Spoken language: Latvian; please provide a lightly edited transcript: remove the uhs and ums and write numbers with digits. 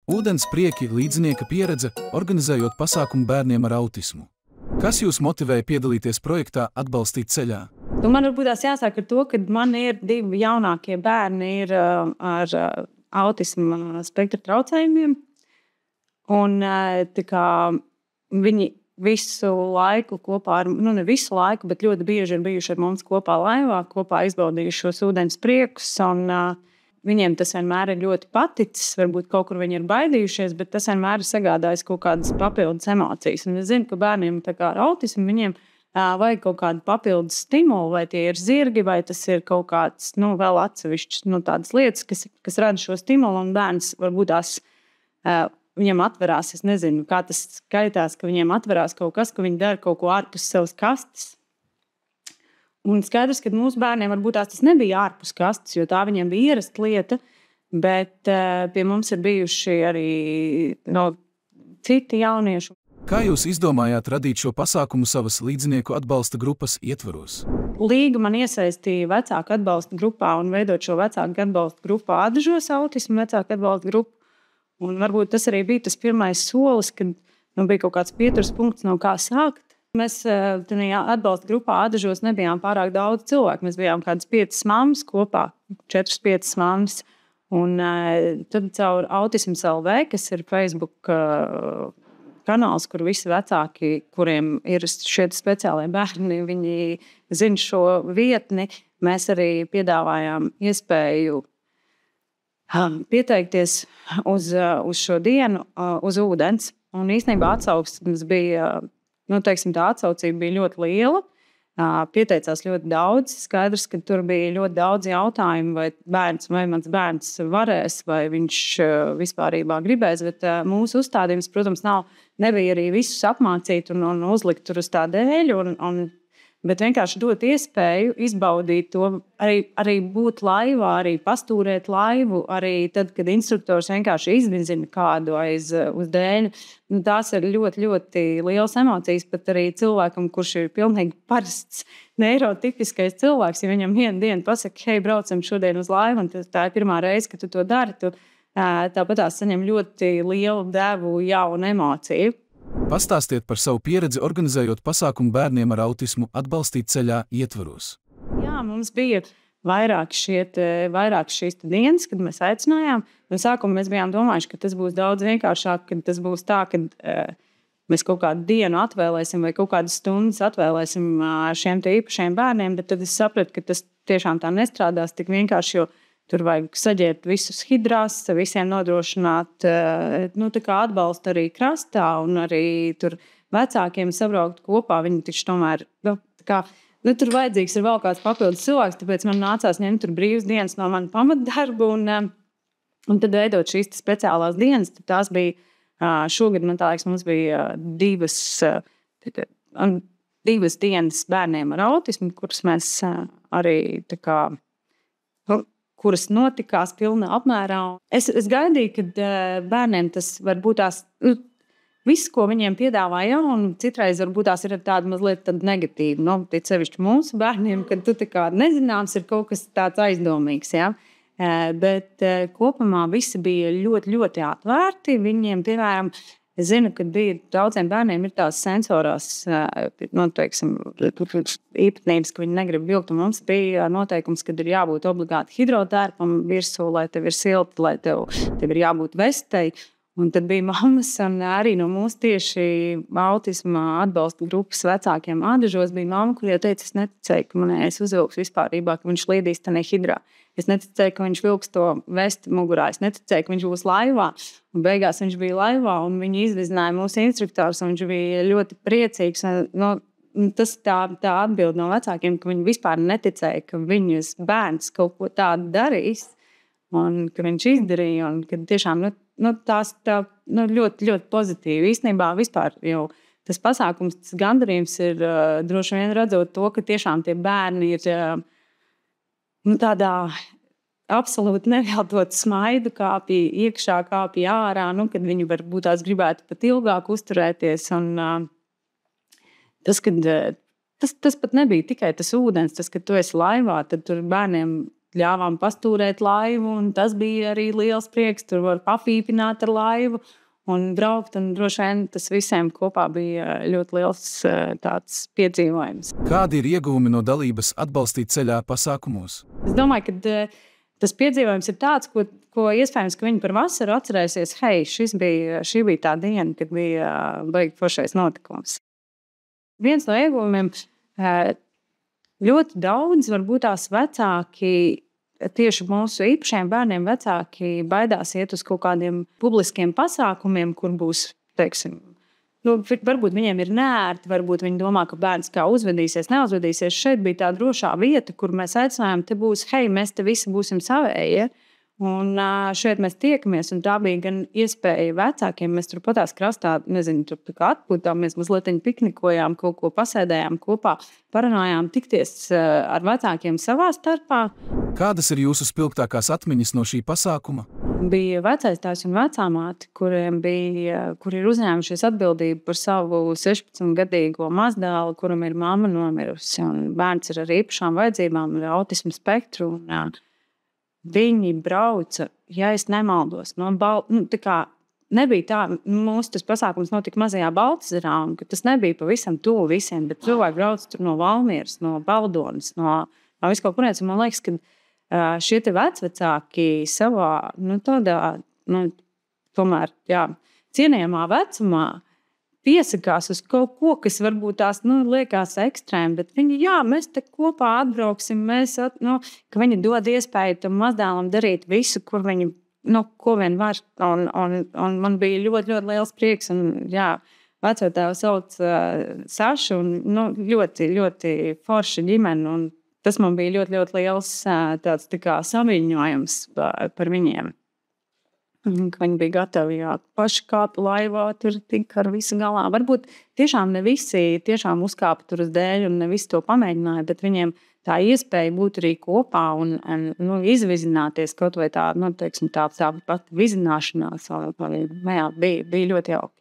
Ūdens prieki līdznieka pieredze, organizējot pasākumu bērniem ar autismu. Kas jūs motivēja piedalīties projektā Atbalstīt ceļā? Man varbūt jāsāk ar to, ka man ir 2 jaunākie bērni ar autisma spektra traucējumiem. Un viņi visu laiku kopā ar, ne visu laiku, bet ļoti bieži ir bijuši ar mums kopā laivā, kopā izbaudījuši šos ūdens priekus. Viņiem tas vienmēr ir ļoti paticis. Varbūt kaut kur viņi ir baidījušies, bet tas vienmēr ir sagādājis kaut kādas papildus emocijas. Un es zinu, ka bērniem ar autismu viņiem vajag kaut kādu papildus stimulu, vai tie ir zirgi, vai tas ir kaut kāds vēl atsevišķs tādas lietas, kas rada šo stimulu. Un bērns varbūt viņam atverās, es nezinu, kā tas skaitās, ka viņiem atverās kaut kas, ka viņi dara kaut ko ārpus savas kastes. Un skaidrs, ka mūsu bērniem varbūt tas nebija ārpus kastes, jo tā viņiem bija ierasta lieta, bet pie mums ir bijuši arī citi jaunieši. Kā jūs izdomājāt radīt šo pasākumu savas līdzinieku atbalsta grupas ietvaros? Līga man iesaistīja vecāku atbalsta grupā un veidot šo vecāku atbalsta grupu Ādažos autismu vecāku atbalsta grupu. Un varbūt tas arī bija tas pirmais solis, kad bija kaut kāds pieturas punkts, no kā sākt. Mēs tajā atbalsta grupā Ādažos nebijām pārāk daudz cilvēku. Mēs bijām kādas 5 mammas kopā, 4-5 mammas. Un tad caur Autisms LV, kas ir Facebook kanāls, kur visi vecāki, kuriem ir šie speciālie bērni, viņi zina šo vietni. Mēs arī piedāvājām iespēju pieteikties uz šo dienu uz ūdens. Un īstenībā atsauksmes bija, tā atsaucība bija ļoti liela. Pieteicās ļoti daudz. Skaidrs, ka tur bija ļoti daudz jautājumu, vai mans bērns varēs, vai viņš vispārībā gribēs. Bet mūsu uzstādījums, protams, nebija arī visus apmācīt un uzlikt tur uz tā dēļ. Bet vienkārši dot iespēju izbaudīt to, arī būt laivā, arī pastūrēt laivu, arī tad, kad instruktors vienkārši izdedzina kādu uz dēļu. Tās ir ļoti, ļoti lielas emocijas, pat arī cilvēkam, kurš ir pilnīgi parasts, neirotipiskais cilvēks. Ja viņam vienu dienu pasaka, hei, braucam šodien uz laivu, un tā ir pirmā reize, kad tu to dari, tu tāpat saņem ļoti lielu devu jaunu emociju. Pastāstiet par savu pieredzi, organizējot pasākumu bērniem ar autismu Atbalstīt ceļā ietvaros. Jā, mums bija vairāk šīs dienas, kad mēs aicinājām. No sākuma mēs bijām domājuši, ka tas būs daudz vienkāršāk, ka tas būs tā, ka mēs kaut kādu dienu atvēlēsim vai kaut kādas stundas atvēlēsim šiem īpašiem bērniem, bet tad es sapratu, ka tas tiešām tā nestrādās tik vienkārši, jo tur vajag saģēt visus hidrās, visiem nodrošināt atbalstu arī krastā un arī tur vecākiem sabraukt kopā. Viņi taču tomēr, tur vajadzīgs ir vēl kāds papildus cilvēks, tāpēc man nācās ņemt tur brīvas dienas no mana pamatdarba un tad veidot šīs speciālās dienas. Tās bija šogad, man liekas, mums bija 2 dienas bērniem ar autismu, kuras mēs arī kuras notikās pilnā apmērā. Es gaidīju, ka bērniem tas varbūt viss, ko viņiem piedāvā jaunu, citreiz varbūt tās ir tāda mazliet negatīva. Tic sevišķi mūsu bērniem, kad tu nezināms ir kaut kas tāds aizdomīgs. Ja? Bet kopumā visi bija ļoti, ļoti atvērti. Viņiem, piemēram, es zinu, ka daudziem bērniem ir tās sensorās īpatnības, ka viņi negrib vilkt. Mums bija noteikums, ka ir jābūt obligāti hidrotērpam virsū, lai tev ir silti, lai tev ir jābūt vestei. Un tad bija mammas, un arī no mūsu tieši autisma atbalsta grupas vecākiem Ādažos bija mamma, kur jau teica, es neticēju, ka manējais uzvilks vispārībā, ka viņš lidīs tajā hidrā. Es neticēju, ka viņš vilks to vesti mugurā. Es neticēju, ka viņš būs laivā. Un beigās viņš bija laivā, un viņi izvizināja mūsu instruktors, un viņš bija ļoti priecīgs. Tas tā atbild no vecākiem, ka viņi vispār neticēja, ka viņas bērns kaut ko tādu darīs, un ka viņš izdarīja, un ka tiešām tās ļoti, ļoti pozitīvi. Īstenībā vispār jau tas pasākums, tas gandarījums ir droši vien redzot to, ka tiešām tie bērni ir tādā absolūti neveltot smaidu, kāpja iekšā, kāpja ārā, kad viņi varbūt tās gribētu pat ilgāk uzturēties. Un tas pat nebija tikai tas ūdens, tas, ka tu esi laivā, tad tur bērniem ļāvām pastūrēt laivu, un tas bija arī liels prieks. Tur var papīpināt ar laivu un braukt, un droši vien tas visiem kopā bija ļoti liels tāds piedzīvojums. Kādi ir ieguvumi no dalības Atbalstīt ceļā pasākumos? Es domāju, ka tas piedzīvojums ir tāds, ko iespējams, ka viņi par vasaru atcerēsies, hei, šī bija tā diena, kad bija baigi foršais notikums. Viens no ieguvumiem ļoti daudz, varbūt tās vecāki, tieši mūsu īpašiem bērniem vecāki baidās iet uz kaut kādiem publiskiem pasākumiem, kur būs, teiksim, varbūt viņiem ir neērti, varbūt viņi domā, ka bērns kā uzvedīsies, neuzvedīsies. Šeit bija tā drošā vieta, kur mēs aicinājām, te būs, hei, mēs te visi būsim savējie. Un šeit mēs tiekamies, un tā bija gan iespēja vecākiem. Mēs tur patās krastā, nezinu, tur tā kā atpūtāmies, mazliet piknikojām, kaut ko pasēdējām kopā, parunājām tikties ar vecākiem savā starpā. Kādas ir jūsu spilgtākās atmiņas no šī pasākuma? Bija vecais tēvs un vecāmāte, kuri ir uzņēmušies atbildību par savu 16-gadīgo mazdēlu, kuram ir mamma nomirusi, un bērns ir ar īpašām vajadzībām, ar autismu spektru. Viņi brauca, ja es nemaldos, nebija tā, mūsu tas pasākums notika mazajā Baltzerā, un tas nebija pavisam tuvu visiem, bet cilvēki brauca tur no Valmieras, no Baldonas, no visu kaut kurienes, un man liekas, ka šie te vecvecāki savā, tomēr, cienījamā vecumā piesakās uz kaut ko, kas varbūt tās liekas ekstrēmi, bet viņi, mēs te kopā atbrauksim, ka viņi dod iespēju tam mazdēlam darīt visu, kur viņi, ko vien var. Un man bija ļoti, ļoti liels prieks, un vecotēvu sauc Sašu, un ļoti, ļoti forša ģimene, un tas man bija ļoti, ļoti liels tāds tā kā saviņojums par viņiem. Viņi bija gatavi, paši kāpa laivā, tur tika ar visu galā. Varbūt tiešām ne visi tiešām uzkāpa tur uz dēļ un ne visi to pamēģināja, bet viņiem tā iespēja būt arī kopā un izvizināties kaut vai tā, tā pat vizināšanās, bija ļoti jauki.